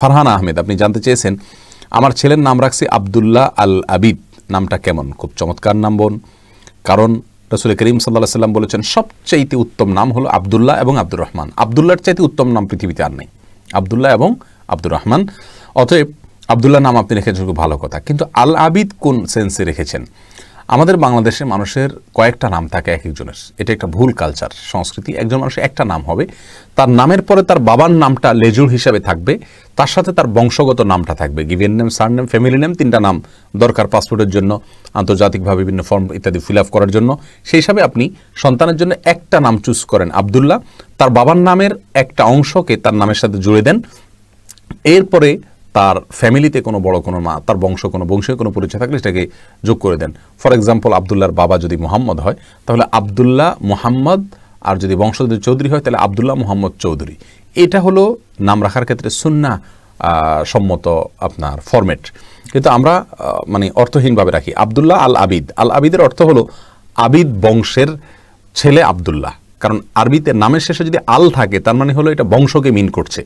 ফারহানা আহমেদ আপনি জানতে চেয়েছেন আমার ছেলের নাম রাখছি আব্দুল্লাহ আল আবিদ, নামটা কেমন? খুব চমৎকার নাম বোন, কারণ রাসূল করিম সাল্লাল্লাহু আলাইহি ওয়াসাল্লাম বলেছেন সবচাইতে উত্তম নাম হলো আব্দুল্লাহ এবং আব্দুর রহমান। আব্দুল্লাহর চাইতে উত্তম নাম পৃথিবীতে আর নেই, আব্দুল্লাহ এবং আব্দুর রহমান। অতএব আব্দুল্লাহ নাম আপনি রেখেছেন খুব ভালো কথা, কিন্তু আল আবিদ কোন সেন্সে রেখেছেন? আমাদের বাংলাদেশে মানুষের কয়েকটা নাম থাকে এক একজনের, এটা একটা ভুল কালচার সংস্কৃতি। একজন মানুষের একটা নাম হবে, তার নামের পরে তার বাবার নামটা লেজুর হিসাবে থাকবে, তার সাথে তার বংশগত নামটা থাকবে, given name, surname, family name, তিনটা নাম দরকার পাসপোর্টের জন্য, আন্তর্জাতিকভাবে বিভিন্ন ফর্ম ইত্যাদি ফিল আপ করার জন্য। সেই হিসাবে আপনি সন্তানের জন্য একটা নাম চুজ করেন আব্দুল্লাহ, তার বাবার নামের একটা অংশকে তার নামের সাথে জুড়ে দেন, এরপরে তার ফ্যামিলিতে কোনো বড় কোনো মা, তার বংশীয় কোনো পরিচয় থাকলে সেটাকে যোগ করে দেন। ফর এক্সাম্পল, আবদুল্লাহর বাবা যদি মোহাম্মদ হয় তাহলে আবদুল্লাহ মোহাম্মদ, আর যদি বংশ যদি চৌধুরী হয় তাহলে আবদুল্লাহ মোহাম্মদ চৌধুরী। এটা হলো নাম রাখার ক্ষেত্রে সুন্নাহ সম্মত আপনার ফরম্যাট। কিন্তু আমরা মানে অর্থহীনভাবে রাখি আবদুল্লাহ আল আবিদ। আল আবিদের অর্থ হলো আবিদ বংশের ছেলে আবদুল্লাহ, কারণ আরবিতে নামের শেষে যদি আল থাকে তার মানে হলো এটা বংশকে মিন করছে।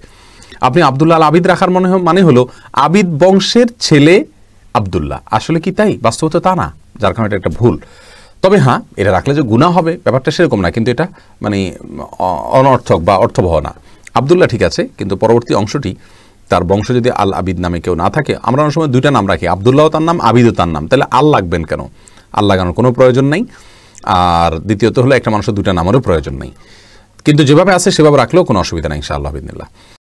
আপনি আবদুল্লাহ আল আবিদ রাখার মানে হলো আবিদ বংশের ছেলে আবদুল্লাহ। আসলে কি তাই? বাস্তবতা তা না, যার কারণে এটা একটা ভুল। তবে হ্যাঁ, এটা রাখলে যে গুনাহ হবে ব্যাপারটা সেরকম না, কিন্তু এটা মানে অনর্থক বা অর্থবহ না। আবদুল্লাহ ঠিক আছে, কিন্তু পরবর্তী অংশটি তার বংশ যদি আল আবিদ নামে কেউ না থাকে, আমরা অনেক সময় দুইটা নাম রাখি, আবদুল্লাহ তার নাম, আবিদও তার নাম, তাহলে আল লাগবেন কেন? আল লাগানোর কোনো প্রয়োজন নেই। আর দ্বিতীয়ত হলো একটা মানুষের দুইটা নামেরও প্রয়োজন নেই, কিন্তু যেভাবে আছে সেভাবে রাখলেও কোনো অসুবিধা নেই ইনশাআল্লাহ বিদিনিল্লাহ।